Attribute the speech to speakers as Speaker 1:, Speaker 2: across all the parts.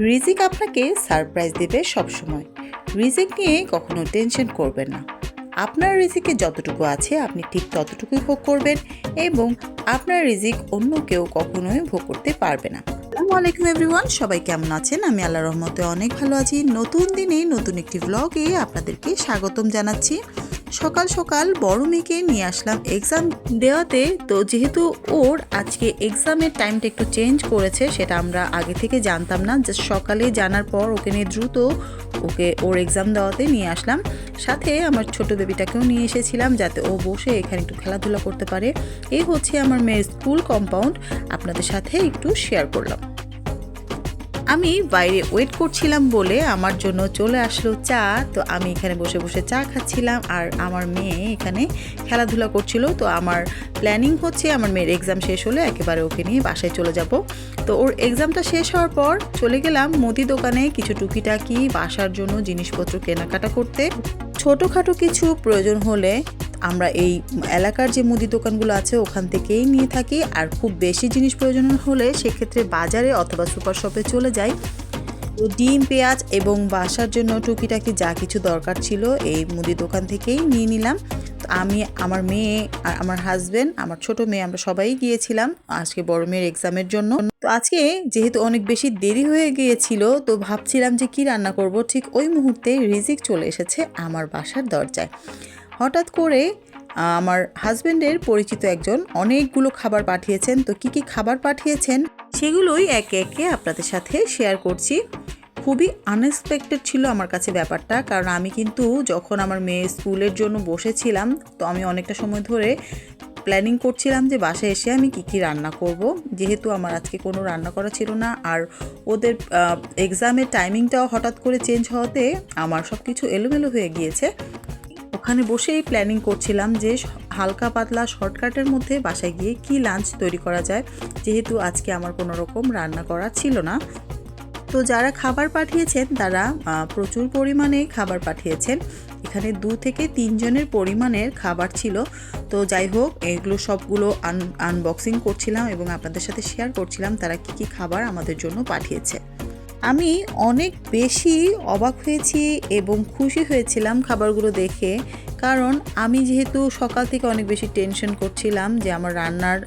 Speaker 1: রিজিক আপনাকে সারপ্রাইজ দেবে সবসময়। রিজিক নিয়ে কখনো টেনশন করবেন না। আপনার রিজিকে যতটুকু আছে আপনি ঠিক ততটুকুই ভোগ করবেন এবং আপনার রিজিক অন্য কেউ কখনোই ভোগ করতে পারবে না। আসসালামু আলাইকুম এভরিওয়ান, সবাই কেমন আছেন? আমি আল্লাহর রহমতে অনেক ভালো আছি। নতুন দিনে নতুন একটি ভ্লগে আপনাদেরকে স্বাগতম জানাচ্ছি। সকাল সকাল বড় মেয়েকে নিয়ে আসলাম এক্সাম দেওয়াতে। তো যেহেতু ওর আজকে এক্সামের টাইমটা একটু চেঞ্জ করেছে, সেটা আমরা আগে থেকে জানতাম না। জাস্ট সকালে জানার পর ওকে নিয়ে দ্রুত ওর এক্সাম দেওয়াতে নিয়ে আসলাম। সাথে আমার ছোট বেবিটাকেও নিয়ে এসেছিলাম যাতে ও বসে এখানে একটু খেলাধুলা করতে পারে। এই হচ্ছে আমার মেয়ের স্কুল কম্পাউন্ড, আপনাদের সাথে একটু শেয়ার করলাম। আমি বাইরে ওয়েট করছিলাম বলে আমার জন্য চলে আসলো চা। তো আমি এখানে বসে বসে চা খাচ্ছিলাম আর আমার মেয়ে এখানে খেলাধুলা করছিল। তো আমার প্ল্যানিং হচ্ছে আমার মেয়ের এক্সাম শেষ হলে একেবারে ওকে নিয়ে বাসায় চলে যাব। তো ওর এক্সামটা শেষ হওয়ার পর চলে গেলাম মুদি দোকানে কিছু টুকিটাকি বাসার জন্য জিনিসপত্র কেনাকাটা করতে। ছোটোখাটো কিছু প্রয়োজন হলে আমরা এই এলাকার যে মুদি দোকানগুলো আছে ওখান থেকেই নিয়ে থাকি, আর খুব বেশি জিনিস প্রয়োজন হলে সেক্ষেত্রে বাজারে অথবা সুপার শপে চলে যাই। তো ডিম, পেঁয়াজ এবং বাসার জন্য টুকিটাকি যা কিছু দরকার ছিল এই মুদি দোকান থেকেই নিয়ে নিলাম। তো আমি, আমার মেয়ে আর আমার হাজব্যান্ড, আমার ছোট মেয়ে, আমরা সবাই গিয়েছিলাম আজকে বড় মেয়ের এক্সামের জন্য। তো আজকে যেহেতু অনেক বেশি দেরি হয়ে গিয়েছিল তো ভাবছিলাম যে কি রান্না করব। ঠিক ওই মুহূর্তে রিজিক চলে এসেছে আমার বাসার দরজায়। হঠাৎ করে আমার হাজব্যান্ডের পরিচিত একজন অনেকগুলো খাবার পাঠিয়েছেন। তো কি কি খাবার পাঠিয়েছেন সেগুলোই একে একে আপনাদের সাথে শেয়ার করছি। খুবই আনএক্সপেক্টেড ছিল আমার কাছে ব্যাপারটা, কারণ আমি কিন্তু যখন আমার মেয়ে স্কুলের জন্য বসেছিলাম তো আমি অনেকটা সময় ধরে প্ল্যানিং করছিলাম যে বাসায় এসে আমি কি রান্না করব। যেহেতু আমার আজকে কোনো রান্না করা ছিল না আর ওদের এক্সামের টাইমিংটাও হঠাৎ করে চেঞ্জ হওয়াতে আমার সব কিছু এলোমেলো হয়ে গিয়েছে। ওখানে বসেই প্ল্যানিং করছিলাম যে হালকা পাতলা শর্টকাটের মধ্যে বাসায় গিয়ে কি লাঞ্চ তৈরি করা যায়, যেহেতু আজকে আমার কোনো রকম রান্না করা ছিল না। তো যারা খাবার পাঠিয়েছেন তারা প্রচুর পরিমাণে খাবার পাঠিয়েছেন। এখানে 2 থেকে 3 জনের পরিমাণের খাবার ছিল। তো যাই হোক, এগুলো সবগুলো আনবক্সিং করছিলাম এবং আপনাদের সাথে শেয়ার করছিলাম তারা কি খাবার আমাদের জন্য পাঠিয়েছে। আমি অনেক বেশি অবাক হয়েছি এবং খুশি হয়েছিলাম খাবারগুলো দেখে, কারণ আমি যেহেতু সকাল থেকে অনেক বেশি টেনশন করছিলাম যে আমার রান্নার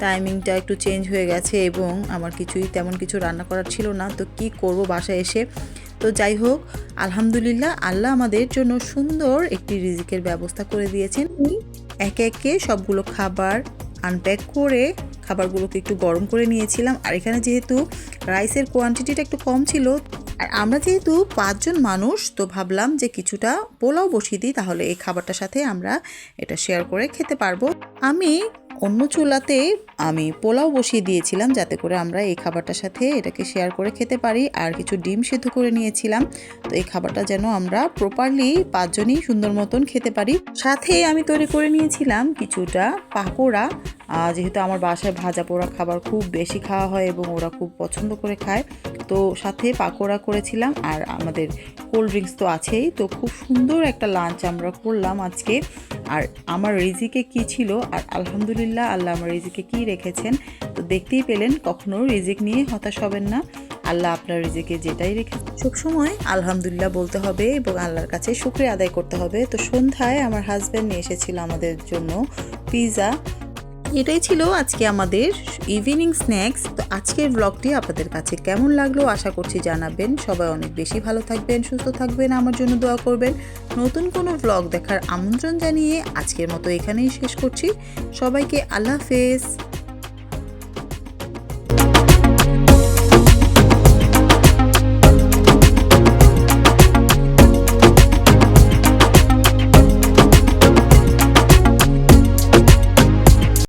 Speaker 1: টাইমিংটা একটু চেঞ্জ হয়ে গেছে এবং আমার তেমন কিছু রান্না করার ছিল না। তো কি করব বাসায় এসে। তো যাই হোক, আলহামদুলিল্লাহ আল্লাহ আমাদের জন্য সুন্দর একটি রিজিকের ব্যবস্থা করে দিয়েছেন। একে একে সবগুলো খাবার আনপ্যাক করে খাবারগুলোকে একটু গরম করে নিয়েছিলাম। আর এখানে যেহেতু রাইসের কোয়ান্টিটিটা একটু কম ছিল আর আমরা যেহেতু 5 জন মানুষ, তো ভাবলাম যে কিছুটা পোলাও বসিয়ে দিই, তাহলে এই খাবারটার সাথে আমরা এটা শেয়ার করে খেতে পারবো। আমি অন্য চুলাতে পোলাও বসিয়ে দিয়েছিলাম যাতে করে আমরা এই খাবারটার সাথে এটাকে শেয়ার করে খেতে পারি। আর কিছু ডিম সেদ্ধ করে নিয়েছিলাম, তো এই খাবারটা যেন আমরা প্রপারলি 5 জনই সুন্দর মতন খেতে পারি। সাথে আমি তৈরি করে নিয়েছিলাম কিছুটা পাকোড়া, যেহেতু আমার বাসায় ভাজা পোড়া খাবার খুব বেশি খাওয়া হয় এবং ওরা খুব পছন্দ করে খায়। তো সাথে পাকোড়া করেছিলাম আর আমাদের কোল্ড ড্রিঙ্কস তো আছেই। তো খুব সুন্দর একটা লাঞ্চ আমরা করলাম আজকে। আর আমার রিজিকে কি ছিল, আর আলহামদুলিল্লাহ আল্লাহ আমার রিজিকে কি রেখেছেন তো দেখতেই পেলেন। কখনো রিজিক নিয়ে হতাশ হবেন না। আল্লাহ আপনার রিজিকে যেটাই রেখেছে সবসময় আলহামদুলিল্লাহ বলতে হবে এবং আল্লাহর কাছে শুকরিয়া আদায় করতে হবে। তো সন্ধ্যায় আমার হাজব্যান্ড নিয়ে এসেছিল আমাদের জন্য পিৎজা। এটাই ছিল আজকে আমাদের ইভিনিং স্ন্যাক্স। তো আজকের ব্লগটি আপনাদের কাছে কেমন লাগলো আশা করছি জানাবেন। সবাই অনেক বেশি ভালো থাকবেন, সুস্থ থাকবেন, আমার জন্য দোয়া করবেন। নতুন কোনো ব্লগ দেখার আমন্ত্রণ জানিয়ে আজকের মতো এখানেই শেষ করছি। সবাইকে আল্লাহ হাফেজ।